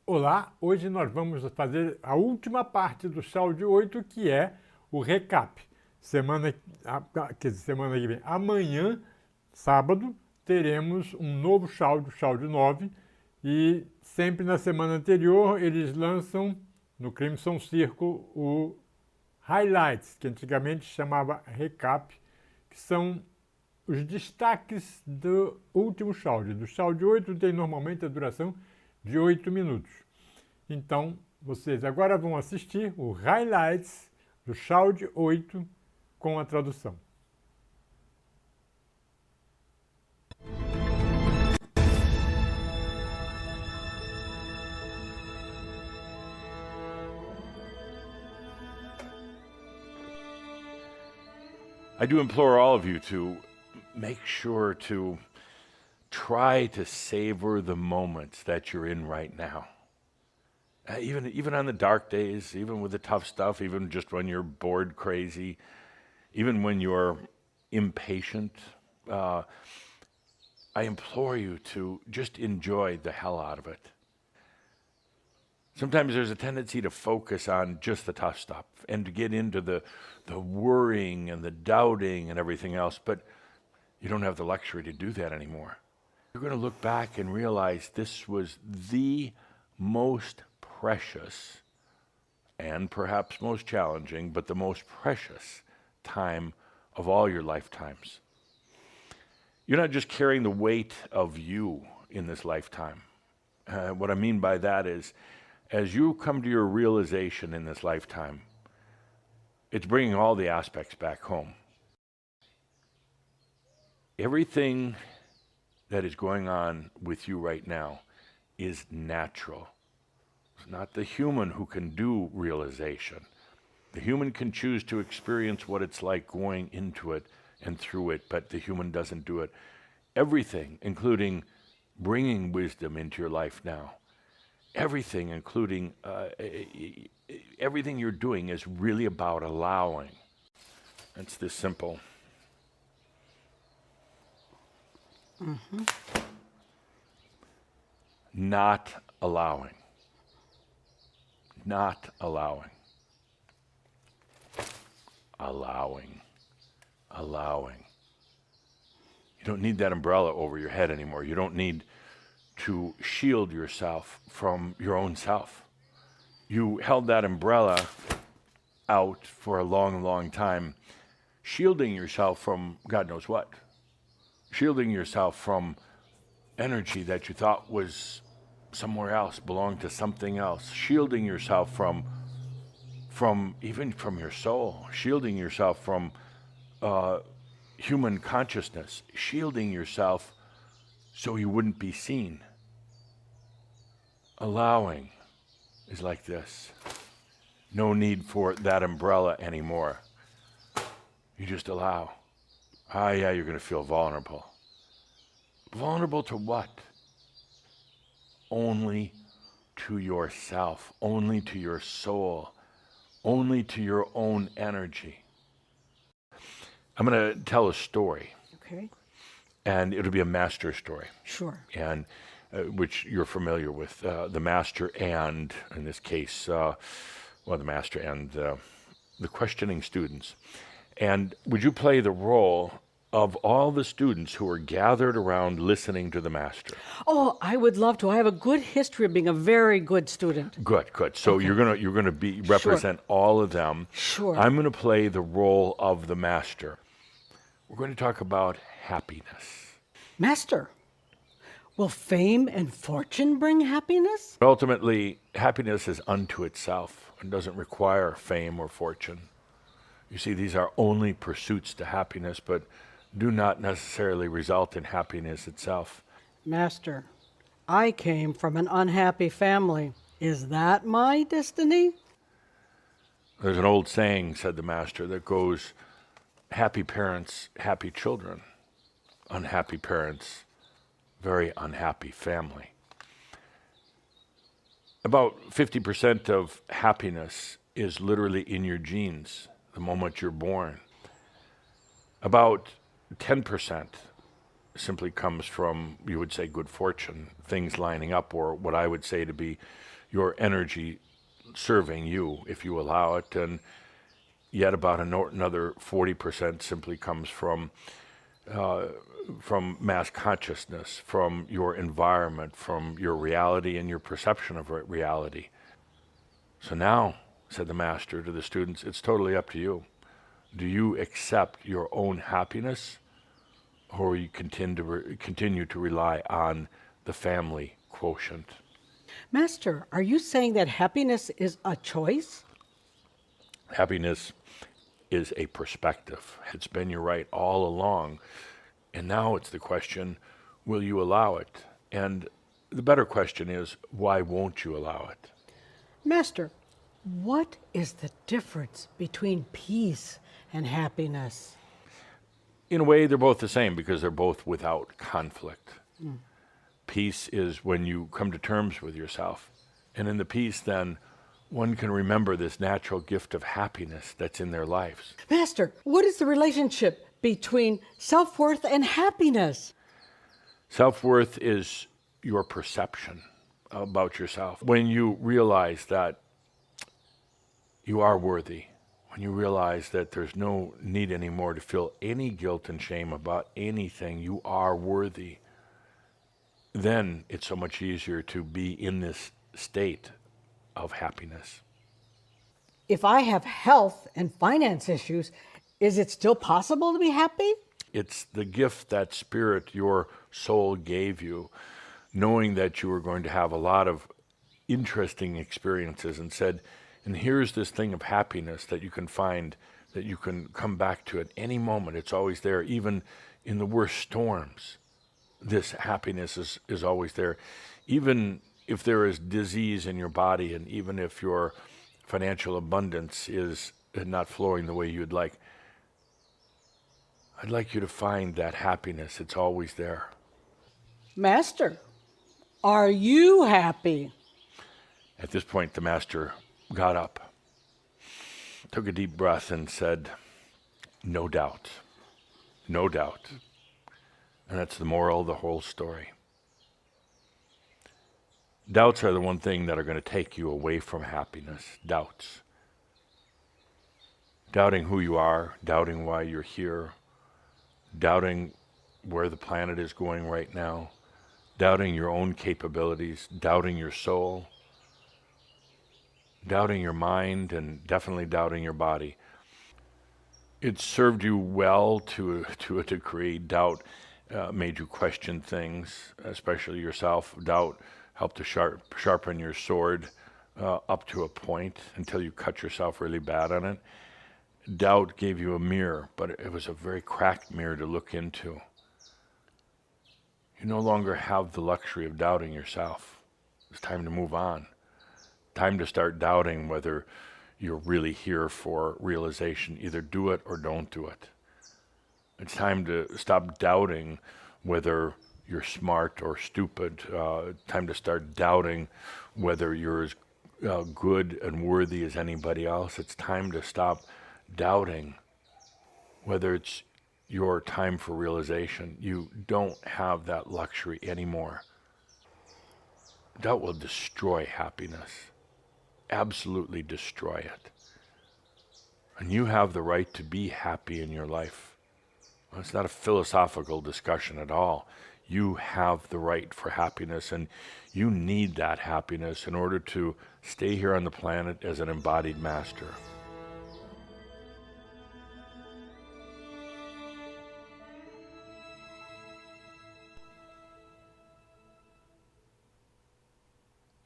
Olá, hoje nós vamos fazer a última parte do Shoud 8, que é o recap. Semana que vem, amanhã, sábado, teremos um novo Shoud, o Shoud 9, e sempre na semana anterior eles lançam no Crimson Circle o Highlights, que antigamente chamava recap, que são os destaques do último Shoud. Do Shoud 8 tem normalmente a duração de 8 minutos. Então, vocês agora vão assistir o Highlights do Shoud 8 com a tradução. I do implore all of you to make sure to try to savor the moments that you're in right now. Even on the dark days, even with the tough stuff, even just when you're bored crazy, even when you're impatient, I implore you to just enjoy the hell out of it. Sometimes there's a tendency to focus on just the tough stuff and to get into the worrying and the doubting and everything else, but you don't have the luxury to do that anymore. You're going to look back and realize this was the most precious and perhaps most challenging, but the most precious time of all your lifetimes. You're not just carrying the weight of you in this lifetime. What I mean by that is, as you come to your realization in this lifetime, it's bringing all the aspects back home. Everything that is going on with you right now is natural. It's not the human who can do realization. The human can choose to experience what it's like going into it and through it, but the human doesn't do it. Everything, including bringing wisdom into your life now, everything, including everything you're doing, is really about allowing. It's this simple. Not allowing. Not allowing. Allowing. Allowing. You don't need that umbrella over your head anymore. You don't need to shield yourself from your own self. You held that umbrella out for a long, long time, shielding yourself from God knows what. Shielding yourself from energy that you thought was somewhere else, belonged to something else. Shielding yourself from even from your soul. Shielding yourself from human consciousness. Shielding yourself so you wouldn't be seen. Allowing is like this. No need for that umbrella anymore. You just allow. Yeah, you're going to feel vulnerable. Vulnerable to what? Only to yourself, only to your soul, only to your own energy. I'm going to tell a story. Okay. And it'll be a master story. Sure. And which you're familiar with, the master and, in this case, the master and the questioning students. And would you play the role of all the students who are gathered around listening to the master? Oh, I would love to. I have a good history of being a very good student. Good. So okay. you're gonna represent all of them. Sure. I'm gonna play the role of the master. We're going to talk about happiness. Master, will fame and fortune bring happiness? Ultimately, happiness is unto itself and doesn't require fame or fortune. You see, these are only pursuits to happiness, but do not necessarily result in happiness itself. Master, I came from an unhappy family. Is that my destiny? There's an old saying, said the master, that goes, happy parents, happy children. Unhappy parents, very unhappy family. About 50% of happiness is literally in your genes the moment you're born. About 10% simply comes from, you would say, good fortune, things lining up, or what I would say to be your energy serving you, if you allow it. And yet about another 40% simply comes from mass consciousness, from your environment, from your reality and your perception of reality. So now, said the master to the students, it's totally up to you. Do you accept your own happiness, or you continue to rely on the family quotient? Master, are you saying that happiness is a choice? Happiness is a perspective. It's been your right all along. And now it's the question, will you allow it? And the better question is, why won't you allow it? Master, what is the difference between peace and happiness? In a way, they're both the same because they're both without conflict. Peace is when you come to terms with yourself. And in the peace, then, one can remember this natural gift of happiness that's in their lives. Master, what is the relationship between self-worth and happiness? Self-worth is your perception about yourself. When you realize that you are worthy, when you realize that there's no need anymore to feel any guilt and shame about anything, you are worthy, then it's so much easier to be in this state of happiness. If I have health and finance issues, is it still possible to be happy? It's the gift that spirit, your soul, gave you, knowing that you were going to have a lot of interesting experiences, and said, and here's this thing of happiness that you can find, that you can come back to at any moment. It's always there, even in the worst storms. This happiness is always there. Even if there is disease in your body, and even if your financial abundance is not flowing the way you'd like, I'd like you to find that happiness. It's always there. Master, are you happy? At this point, the master got up, took a deep breath, and said, no doubt, no doubt. And that's the moral of the whole story. Doubts are the one thing that are going to take you away from happiness. Doubts. Doubting who you are, doubting why you're here, doubting where the planet is going right now, doubting your own capabilities, doubting your soul, doubting your mind, and definitely doubting your body. It served you well to a degree. Doubt made you question things, especially yourself. Doubt helped to sharpen your sword up to a point until you cut yourself really bad on it. Doubt gave you a mirror, but it was a very cracked mirror to look into. You no longer have the luxury of doubting yourself. It's time to move on. Time to start doubting whether you're really here for realization. Either do it or don't do it. It's time to stop doubting whether you're smart or stupid. Time to start doubting whether you're as good and worthy as anybody else. It's time to stop doubting whether it's your time for realization. You don't have that luxury anymore. Doubt will destroy happiness. Absolutely destroy it. And you have the right to be happy in your life. Well, it's not a philosophical discussion at all. You have the right for happiness, and you need that happiness in order to stay here on the planet as an embodied master.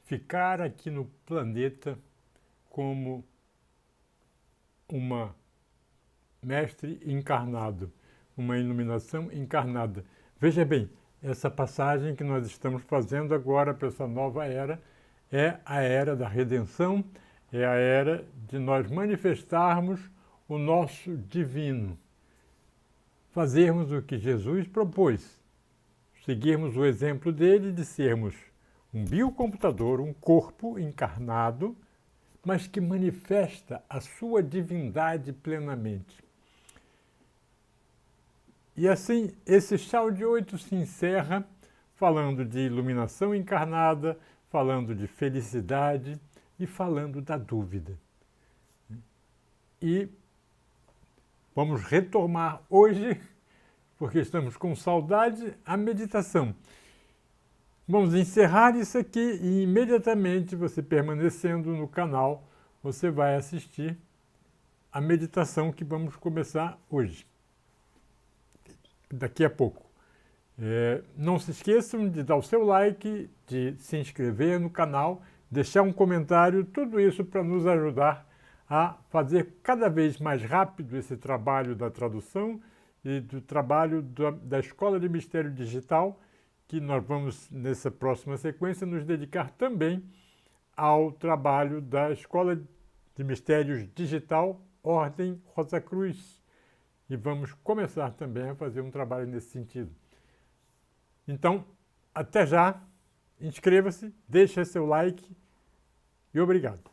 Ficar aqui no planeta como uma mestre encarnado, uma iluminação encarnada. Veja bem, essa passagem que nós estamos fazendo agora para essa nova era é a era da redenção, é a era de nós manifestarmos o nosso divino, fazermos o que Jesus propôs, seguirmos o exemplo dele de sermos um biocomputador, um corpo encarnado, mas que manifesta a sua divindade plenamente. E assim, esse Shoud 8 se encerra falando de iluminação encarnada, falando de felicidade e falando da dúvida. E vamos retomar hoje, porque estamos com saudade, a meditação. Vamos encerrar isso aqui e imediatamente você permanecendo no canal, você vai assistir a meditação que vamos começar hoje, daqui a pouco. Não se esqueçam de dar o seu like, de se inscrever no canal, deixar um comentário, tudo isso para nos ajudar a fazer cada vez mais rápido esse trabalho da tradução e do trabalho da Escola de Mistério Digital, que nós vamos, nessa próxima sequência, nos dedicar também ao trabalho da Escola de Mistérios Digital Ordem Rosa Cruz. E vamos começar também a fazer um trabalho nesse sentido. Então, até já, inscreva-se, deixe seu like e obrigado.